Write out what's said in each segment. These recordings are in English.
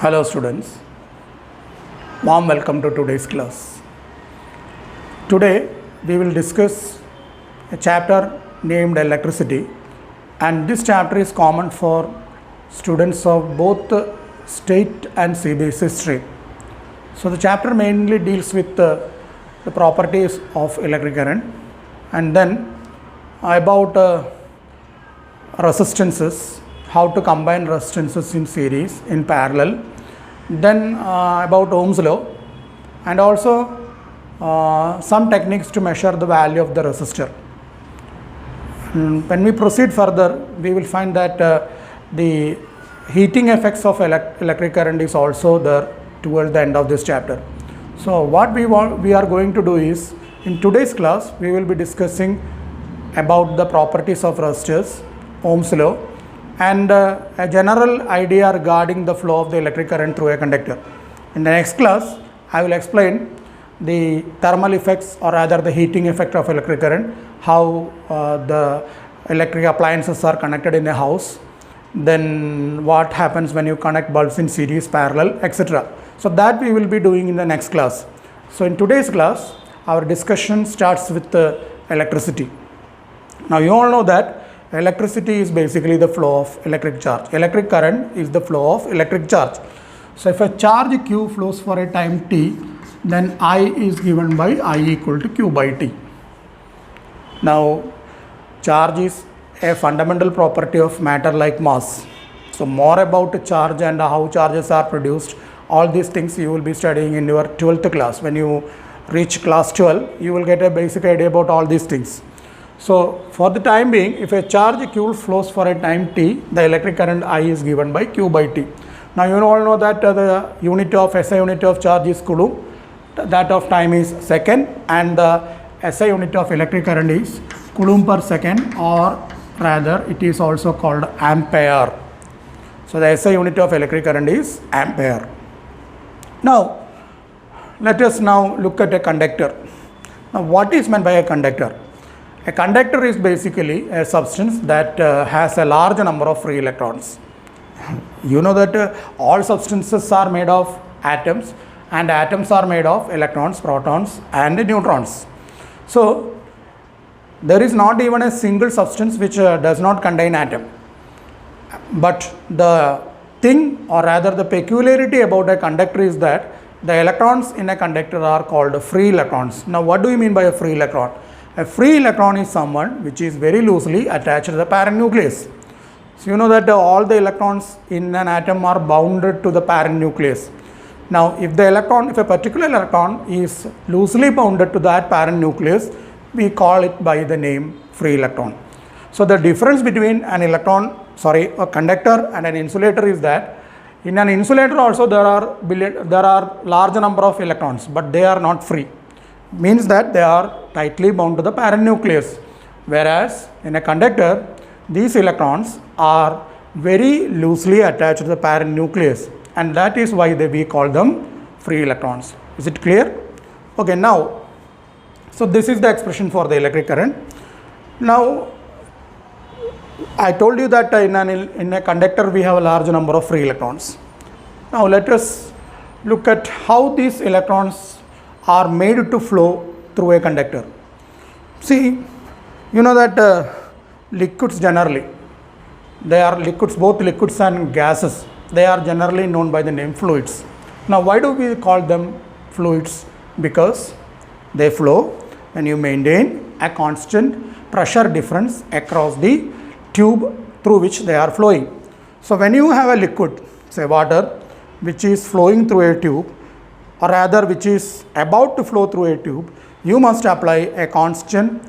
Hello students, warm welcome to today's class. Today we will discuss a chapter named electricity, and this chapter is common for students of both state and CBSE stream. So the chapter mainly deals with the properties of electric current, and then about resistances, how to combine resistances in series, in parallel, then about Ohm's law, and also some techniques to measure the value of the resistor. When we proceed further, we will find that the heating effects of electric current is also there towards the end of this chapter. So what we are going to do is, in today's class we will be discussing about the properties of resistors, Ohm's law, and a general idea regarding the flow of the electric current through a conductor. In the next class I will explain the thermal effects, or rather the heating effect of electric current, how the electric appliances are connected in a house, then what happens when you connect bulbs in series, parallel, etc. So that we will be doing in the next class. So in today's class our discussion starts with electricity. Now you all know that electricity is basically the flow of electric charge. Electric current is the flow of electric charge. So if a charge Q flows for a time t, then I is given by I equal to Q by T. Now charge is a fundamental property of matter like mass. So more about charge and how charges are produced, all these things you will be studying in your 12th class. When you reach class 12, you will get a basic idea about all these things. So for the time being, if a charge Q flows for a time t, the electric current I is given by Q by T. Now you all know that the unit of SI unit of charge is Coulomb, that of time is second, and the SI unit of electric current is Coulomb per second, or rather it is also called ampere. So the SI unit of electric current is ampere. Now let us now look at a conductor. Now what is meant by a conductor? A conductor is basically a substance that has a large number of free electrons. You know that all substances are made of atoms, and atoms are made of electrons, protons and neutrons. So there is not even a single substance which does not contain atom. But the thing, or rather the peculiarity about a conductor is that the electrons in a conductor are called free electrons. Now what do you mean by a free electron? A free electron is someone which is very loosely attached to the parent nucleus. So you know that all the electrons in an atom are bounded to the parent nucleus. Now if a particular electron is loosely bounded to that parent nucleus, we call it by the name free electron. So the difference between a conductor and an insulator is that in an insulator also there are large number of electrons, but they are not free. Means that they are tightly bound to the parent nucleus, whereas in a conductor these electrons are very loosely attached to the parent nucleus, and that is why we call them free electrons. Is it clear? Okay, now so this is the expression for the electric current. Now I told you that in a conductor we have a large number of free electrons. Now let us look at how these electrons are made to flow through a conductor. See, you know that liquids generally, they are liquids, both liquids and gases, they are generally known by the name fluids. Now why do we call them fluids? Because they flow when you maintain a constant pressure difference across the tube through which they are flowing. So when you have a liquid, say water, which is flowing through a tube, or rather which is about to flow through a tube, you must apply a constant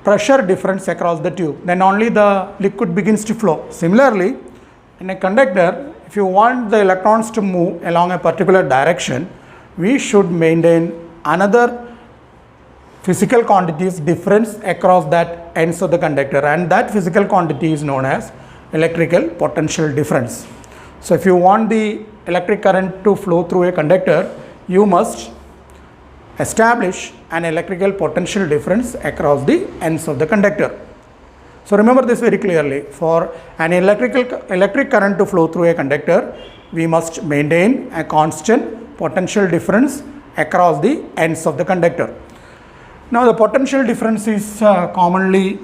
pressure difference across the tube. Then only the liquid begins to flow. Similarly, in a conductor, if you want the electrons to move along a particular direction, we should maintain another physical quantities difference across that ends of the conductor, and that physical quantity is known as electrical potential difference. So if you want the electric current to flow through a conductor, you must establish an electrical potential difference across the ends of the conductor. So remember this very clearly. For an electric current to flow through a conductor, we must maintain a constant potential difference across the ends of the conductor. Now the potential difference is commonly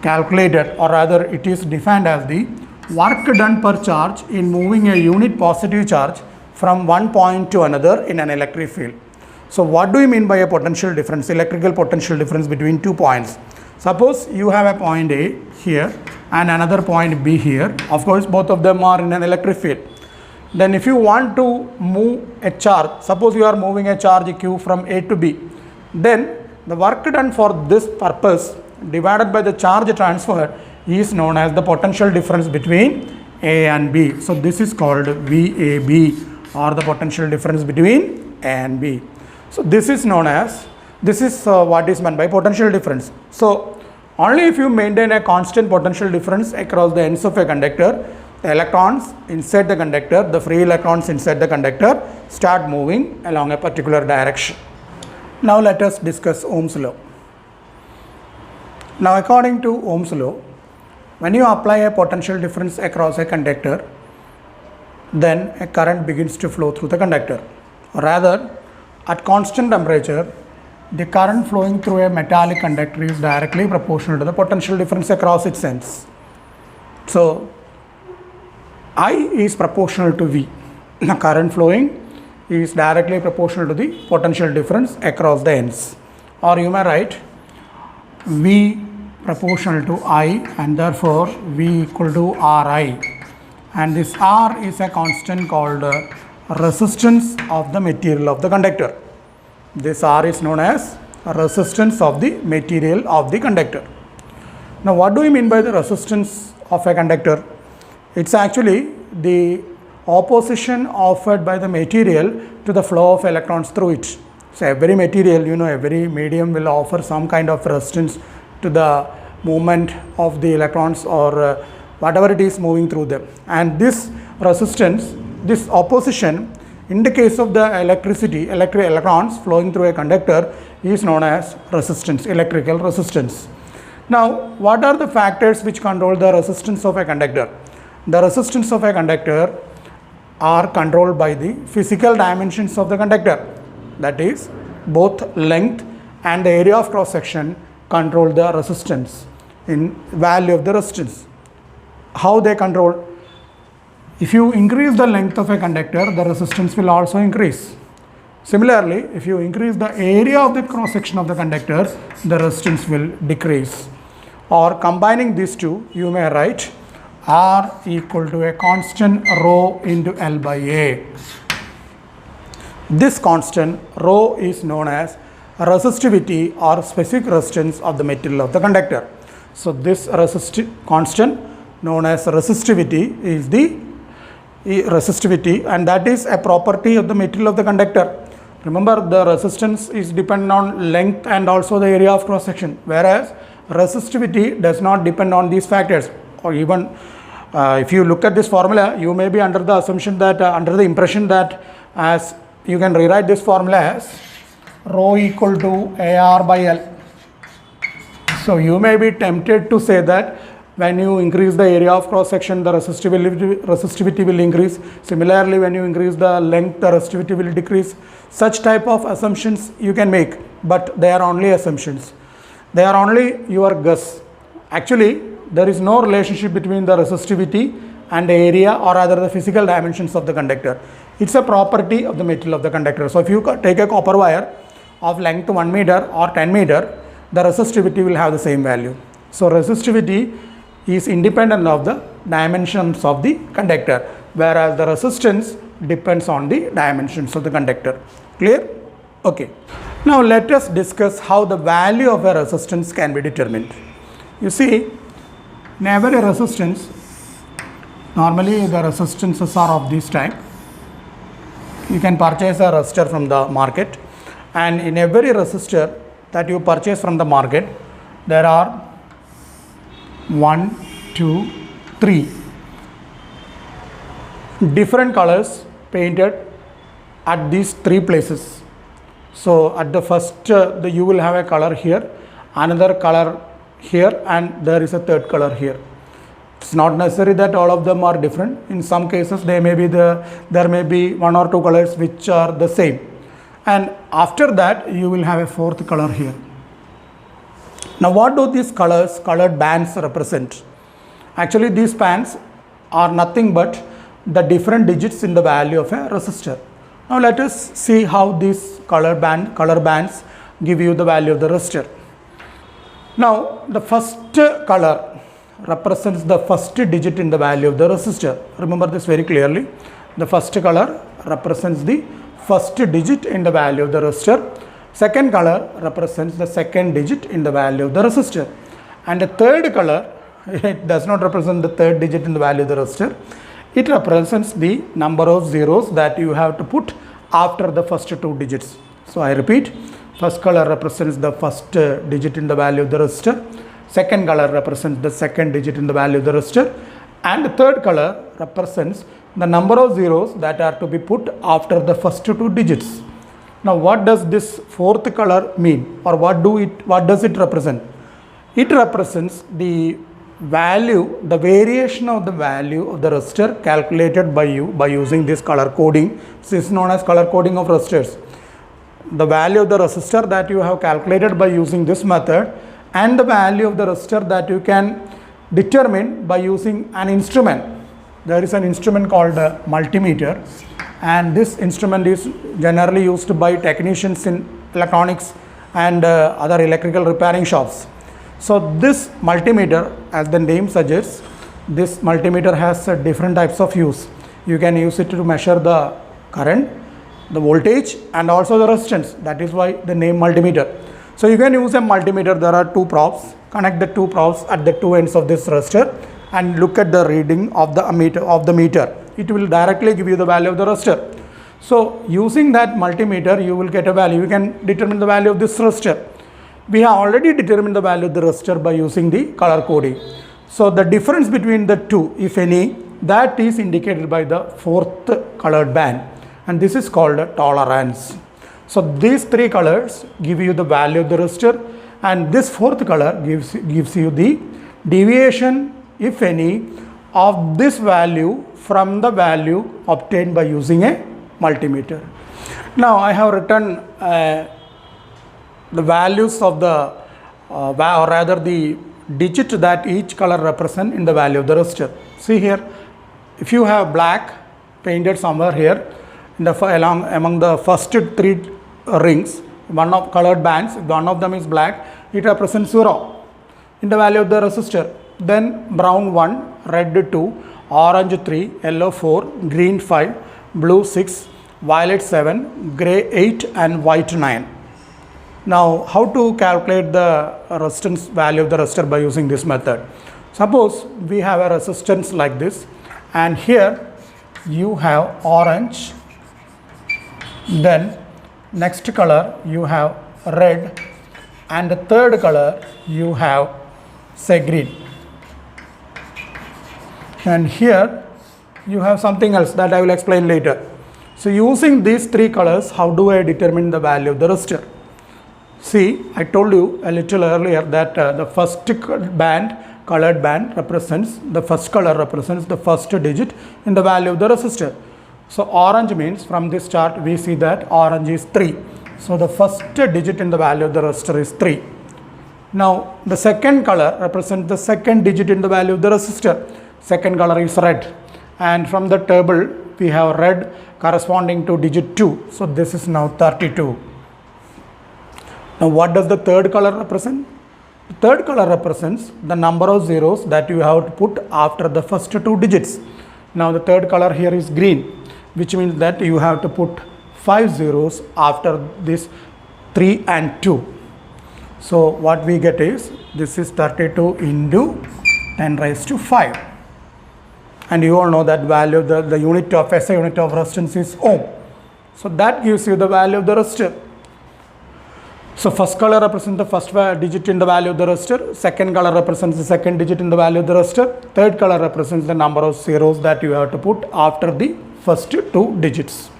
calculated, or rather it is defined as the work done per charge in moving a unit positive charge from one point to another in an electric field. So what do you mean by a potential difference, electrical potential difference between 2 points? Suppose you have a point A here and another point B here. Of course, both of them are in an electric field. Then if you want to move a charge, suppose you are moving a charge Q from A to B, then the work done for this purpose divided by the charge transferred is known as the potential difference between A and B. So this is called VAB, or the potential difference between A and B. So this is known as, this is what is meant by potential difference. So only if you maintain a constant potential difference across the ends of a conductor, the electrons inside the conductor, the free electrons inside the conductor start moving along a particular direction. Now let us discuss Ohm's law. Now according to Ohm's law, when you apply a potential difference across a conductor, then a current begins to flow through the conductor. Rather, at constant temperature, the current flowing through a metallic conductor is directly proportional to the potential difference across its ends. So I is proportional to V. The current flowing is directly proportional to the potential difference across the ends. Or you may write V proportional to I, and therefore V equal to Ri. And this R is a constant called resistance of the material of the conductor. This R is known as resistance of the material of the conductor. Now what do we mean by the resistance of a conductor? It's actually the opposition offered by the material to the flow of electrons through it. So every material, every medium will offer some kind of resistance to the movement of the electrons, or whatever it is moving through them. And this resistance, this opposition, in the case of the electrons flowing through a conductor, is known as resistance, electrical resistance. Now, what are the factors which control the resistance of a conductor? The resistance of a conductor are controlled by the physical dimensions of the conductor. That is, both length and the area of cross section control the resistance in value of the resistance. How they control? If you increase the length of a conductor, the resistance will also increase. Similarly, if you increase the area of the cross section of the conductor, the resistance will decrease. Or combining these two, you may write R equal to a constant rho into L by A. This constant rho is known as resistivity or specific resistance of the material of the conductor. So this constant known as resistivity is the resistivity, and that is a property of the material of the conductor. Remember, the resistance is dependent on length and also the area of cross section, whereas resistivity does not depend on these factors. Or even if you look at this formula, you may be under the assumption that under the impression that as you can rewrite this formula as rho equal to AR by L. So you may be tempted to say that when you increase the area of cross section, the resistivity will increase. Similarly, when you increase the length, the resistivity will decrease. Such type of assumptions you can make, but they are only assumptions. They are only your guess. Actually, there is no relationship between the resistivity and the area, or rather the physical dimensions of the conductor. It's a property of the material of the conductor. So if you take a copper wire of length 1 meter or 10 meter, the resistivity will have the same value. So resistivity is independent of the dimensions of the conductor, whereas the resistance depends on the dimensions of the conductor. Clear? Okay. Now let us discuss how the value of a resistance can be determined. You see, in every resistance, normally the resistances are of this type. You can purchase a resistor from the market, and in every resistor that you purchase from the market, there are 1, 2, 3 different colors painted at these 3 places. So at the first you will have a color here, another color here, and there is a third color here. It's not necessary that all of them are different. In some cases, there may be one or two colors which are the same. And after that, you will have a fourth color here. Now, what do these colored bands represent? Actually, these bands are nothing but the different digits in the value of a resistor. Now, let us see how these color bands give you the value of the resistor. Now, the first color represents the first digit in the value of the resistor. Remember this very clearly. The first color represents the first digit in the value of the resistor. Second color represents the second digit in the value of the resistor. And the third color, it does not represent the third digit in the value of the resistor. It represents the number of zeros that you have to put after the first two digits. So I repeat, first color represents the first digit in the value of the resistor. Second color represents the second digit in the value of the resistor. And the third color represents the number of zeros that are to be put after the first two digits. Now, what does this fourth color mean, or what does it represent? It represents the value, the variation of the value of the resistor calculated by you by using this color coding. This is known as color coding of resistors. The value of the resistor that you have calculated by using this method, and the value of the resistor that you can determine by using an instrument. There is an instrument called a multimeter, and this instrument is generally used by technicians in electronics and other electrical repairing shops. So this multimeter, as the name suggests, this multimeter has different types of use. You can use it to measure the current, the voltage, and also the resistance. That is why the name multimeter. So you can use a multimeter. There are two probes. Connect the two probes at the two ends of this resistor and look at the reading of the meter. It will directly give you the value of the resistor. So using that multimeter, you will get a value. You can determine the value of this resistor. We have already determined the value of the resistor by using the color coding. So the difference between the two, if any, that is indicated by the fourth colored band, and this is called tolerance. So these three colors give you the value of the resistor, and this fourth color gives you the deviation, if any, of this value from the value obtained by using a multimeter. Now I have written the values of the or rather the digit that each color represent in the value of the resistor. See here, if you have black painted somewhere here in the among the first three rings, one of colored bands, if one of them is black, it represents 0 in the value of the resistor. Then brown 1, red 2, orange 3, yellow 4, green 5, blue 6, violet 7, gray 8, and white 9. Now, how to calculate the resistance value of the resistor by using this method? Suppose we have a resistance like this, and here you have orange, then next color you have red, and the third color you have say green. And here you have something else that I will explain later. So using these three colors, how do I determine the value of the resistor? See, I told you a little earlier that the first colored band represents, the first color represents the first digit in the value of the resistor. So orange means, from this chart we see that orange is 3. So the first digit in the value of the resistor is 3. Now the second color represents the second digit in the value of the resistor. Second color is red, and from the table we have red corresponding to digit 2. So this is now 32. Now what does the third color represent? The third color represents the number of zeros that you have to put after the first two digits. Now the third color here is green, which means that you have to put 5 zeros after this 3 and 2. So what we get is, this is 32 into 10 raised to 5. And you all know that value of the unit of SI unit of resistance is ohm. So that gives you the value of the resistor. So first color represents the first digit in the value of the resistor, second color represents the second digit in the value of the resistor, third color represents the number of zeros that you have to put after the first two digits.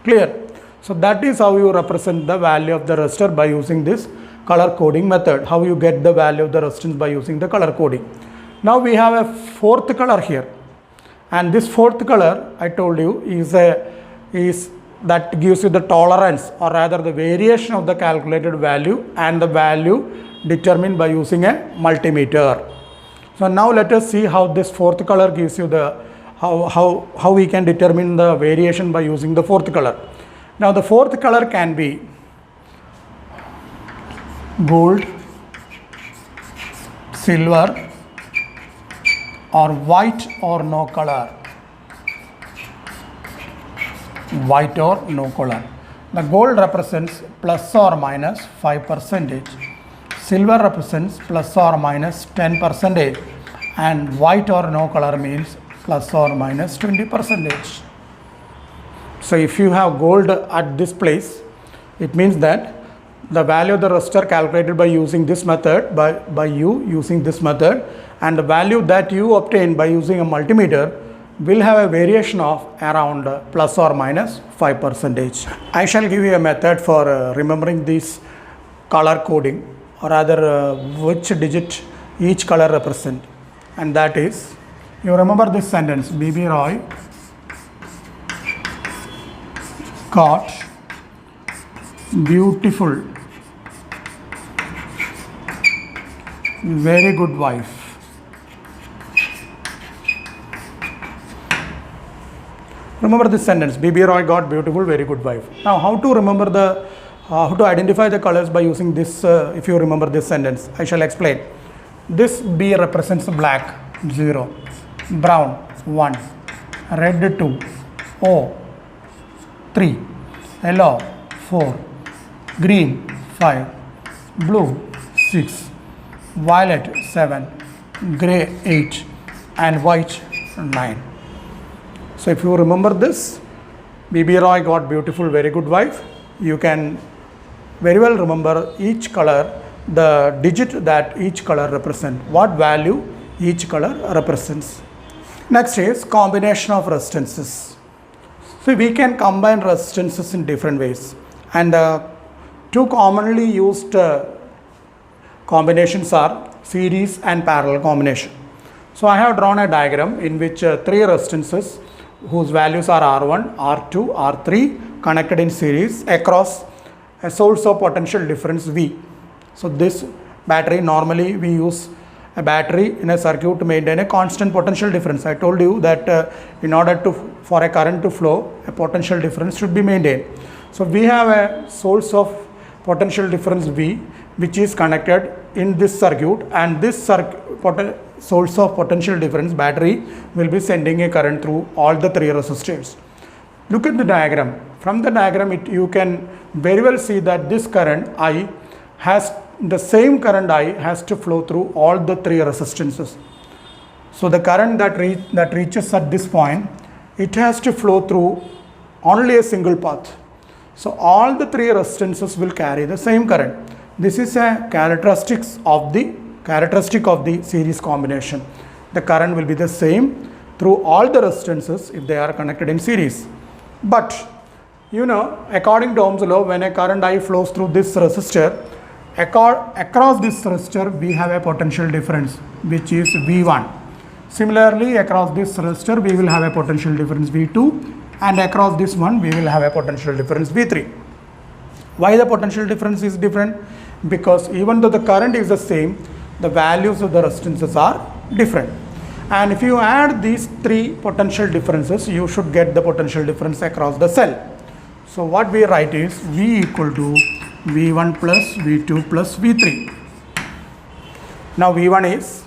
Clear? So that is how you represent the value of the resistor by using this color coding method. How you get the value of the resistance by using the color coding. Now we have a fourth color here, and this fourth color I told you is that gives you the tolerance, or rather the variation of the calculated value and the value determined by using a multimeter. So now let us see how this fourth color gives you the how we can determine the variation by using the fourth color. Now the fourth color can be gold, silver, or white or no color. White or no color. The gold represents plus or minus 5%, silver represents plus or minus 10%, and white or no color means plus or minus 20%. So if you have gold at this place, it means that the value of the resistor calculated by using this method, by you using this method, and the value that you obtain by using a multimeter will have a variation of around plus or minus 5%. I shall give you a method for remembering this color coding, or rather which digit each color represent, and that is, you remember this sentence, B.B. Roy got beautiful, very good wife. Remember this sentence, B.B. Roy got beautiful, very good wife. Now how to remember how to identify the colors by using this, if you remember this sentence, I shall explain. This B represents black, 0, brown, 1, red, 2, O, 3, yellow, 4, green, 5, blue, 6, violet, 7, grey, 8, and white, 9. So if you remember this, B.B. Roy got beautiful, very good wife, you can very well remember each color, the digit that each color represents, what value each color represents. Next is combination of resistances. So we can combine resistances in different ways, and two commonly used combinations are series and parallel combination. So I have drawn a diagram in which three resistances whose values are R1, R2, R3 connected in series across a source of potential difference V. So this battery, normally we use a battery in a circuit to maintain a constant potential difference. I told you that in order for a current to flow, a potential difference should be maintained. So we have a source of potential difference V which is connected in this circuit, and this source of potential difference battery will be sending a current through all the three resistors. Look at the diagram. From the diagram you can very well see that this current I has the same current I has to flow through all the three resistances. So the current that reaches at this point, it has to flow through only a single path. So all the three resistances will carry the same current. This is a characteristic of the series combination. The current will be the same through all the resistances if they are connected in series. But you know, according to Ohm's law, when a current I flows through this resistor, across this resistor we have a potential difference which is V1. Similarly, across this resistor we will have a potential difference V2, and across this one we will have a potential difference V3. Why the potential difference is different? Because even though the current is the same, the values of the resistances are different. And if you add these three potential differences, you should get the potential difference across the cell. So what we write is V equal to V1 plus V2 plus V3. Now V1 is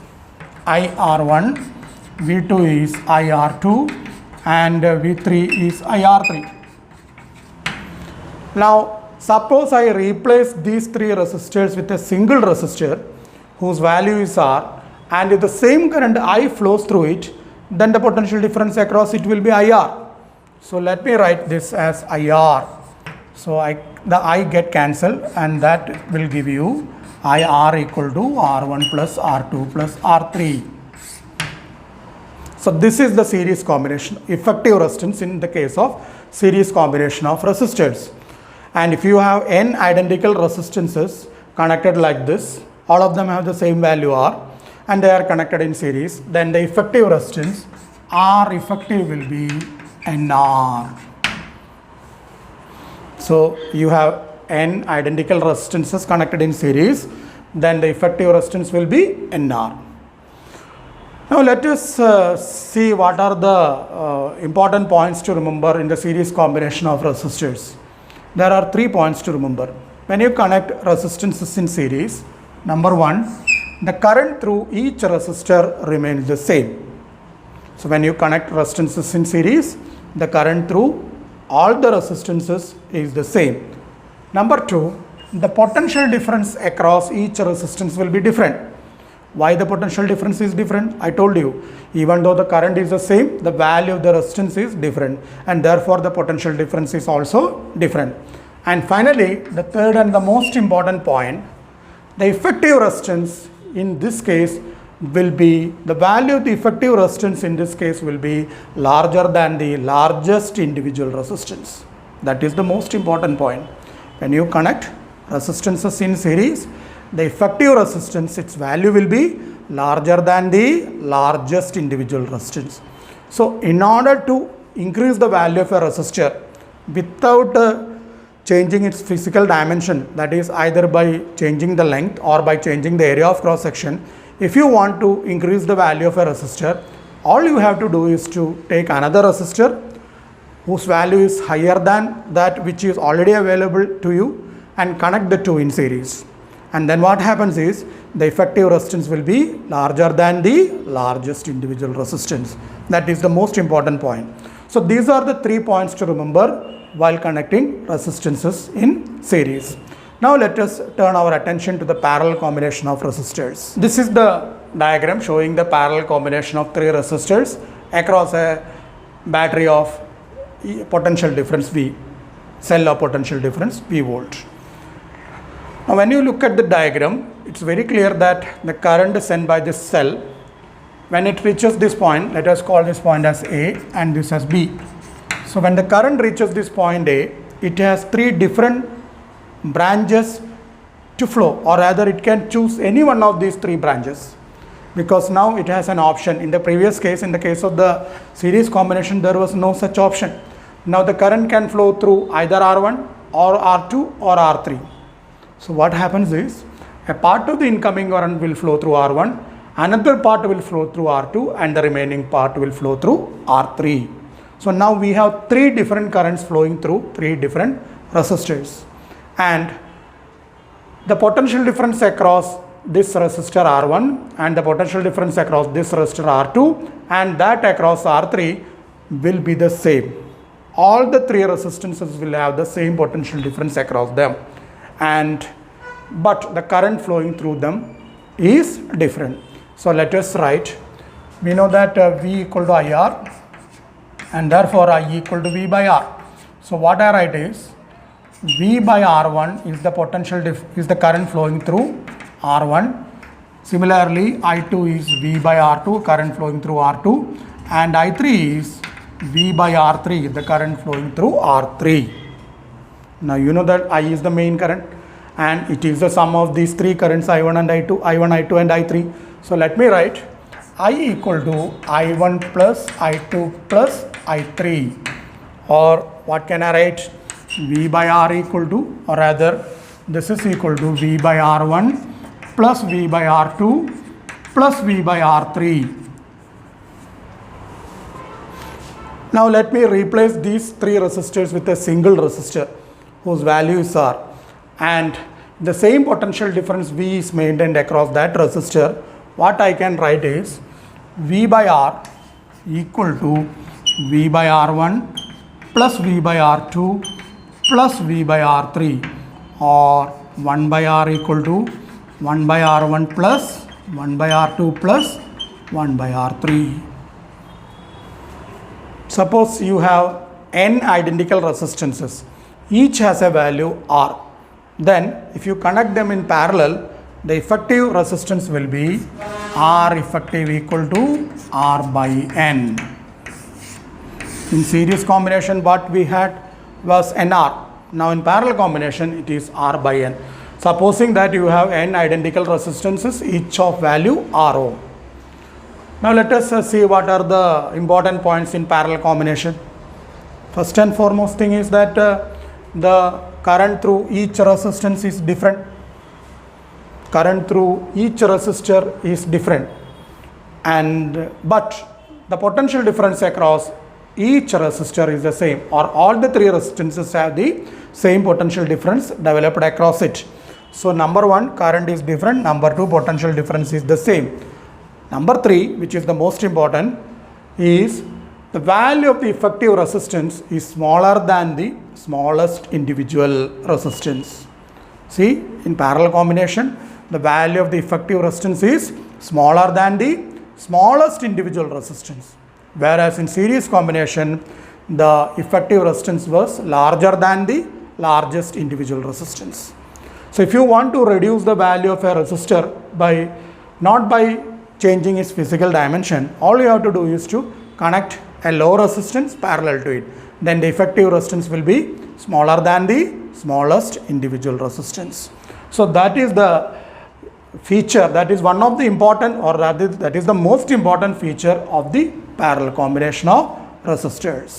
IR1, V2 is IR2, and V3 is IR3. Now suppose I replace these three resistors with a single resistor whose value is R, and if the same current I flows through it, then the potential difference across it will be IR. So let me write this as IR. So the I get cancelled, and that will give you IR equal to R1 plus R2 plus R3. So this is the series combination, effective resistance in the case of series combination of resistors. And if you have n identical resistances connected like this, all of them have the same value R, and they are connected in series, then the effective resistance R effective will be NR. So you have N identical resistances connected in series, then the effective resistance will be NR. Now let us see what are the important points to remember in the series combination of resistors. There are 3 points to remember. When you connect resistances in series, number 1, the current through each resistor remains the same. So when you connect resistances in series, the current through all the resistances is the same. Number 2, the potential difference across each resistance will be different. Why the potential difference is different? I told you, even though the current is the same, the value of the resistance is different, and therefore the potential difference is also different. And finally, the third and the most important point, the effective resistance in this case will be, the value of the effective resistance in this case will be larger than the largest individual resistance. That is the most important point. When you connect resistances in series, the effective resistance, its value will be larger than the largest individual resistance. So in order to increase the value of a resistor without changing its physical dimension, that is either by changing the length or by changing the area of cross section, if you want to increase the value of a resistor, all you have to do is to take another resistor whose value is higher than that which is already available to you and connect the two in series. And then what happens is the effective resistance will be larger than the largest individual resistance. That is the most important point. So these are the 3 points to remember while connecting resistances in series. Now let us turn our attention to the parallel combination of resistors. This is the diagram showing the parallel combination of 3 resistors across a battery of potential difference V, cell of potential difference V volt. Now when you look at the diagram, it's very clear that the current sent by this cell, when it reaches this point, let us call this point as A and this as B. So when the current reaches this point A, it has 3 different branches to flow, or rather it can choose any one of these 3 branches, because now it has an option. In the previous case, in the case of the series combination, there was no such option. Now the current can flow through either R1 or R2 or R3. So what happens is, a part of the incoming current will flow through R1, another part will flow through R2, and the remaining part will flow through R3. So now we have 3 different currents flowing through 3 different resistors, and the potential difference across this resistor R1 and the potential difference across this resistor R2 and that across R3 will be the same. All the 3 resistances will have the same potential difference across them, but the current flowing through them is different. So let us write, we know that V equal to IR, and therefore I equal to V by R. So what I write is, V by R1 is the potential is the current flowing through R1. Similarly, I2 is V by R2, current flowing through R2, and I3 is V by R3, the current flowing through R3. Now you know that I is the main current, and it is the sum of these 3 currents I1 and I2, I1, I2 and I3. So let me write I equal to I1 plus I2 plus I3, or what can I write? V by R equal to, or rather this is equal to V by R1 plus V by R2 plus V by R3. Now let me replace these 3 resistors with a single resistor whose value is R, and the same potential difference V is maintained across that resistor. What I can write is V by R equal to V by R1 plus V by R2 plus V by R3, or 1 by R equal to 1 by R1 plus 1 by R2 plus 1 by R3. Suppose you have n identical resistances, each has a value R. Then if you connect them in parallel, the effective resistance will be R effective equal to R by N. In series combination, what we had was NR. Now in parallel combination, it is R by N. Supposing that you have n identical resistances, each of value R ohm. Now let us see what are the important points in parallel combination. First and foremost thing is that the current through each resistance is different. Current through each resistor is different, but the potential difference across each resistor is the same, or all the three resistances have the same potential difference developed across it. So number one, current is different. Number two, potential difference is the same. Number three, which is the most important, is the value of the effective resistance is smaller than the smallest individual resistance. See, in parallel combination, the value of the effective resistance is smaller than the smallest individual resistance, whereas in series combination, the effective resistance was larger than the largest individual resistance. So if you want to reduce the value of a resistor not by changing its physical dimension, all you have to do is to connect a low resistance parallel to it. Then the effective resistance will be smaller than the smallest individual resistance. So that is the feature, that is one of the important, or that is the most important feature of the parallel combination of resistors.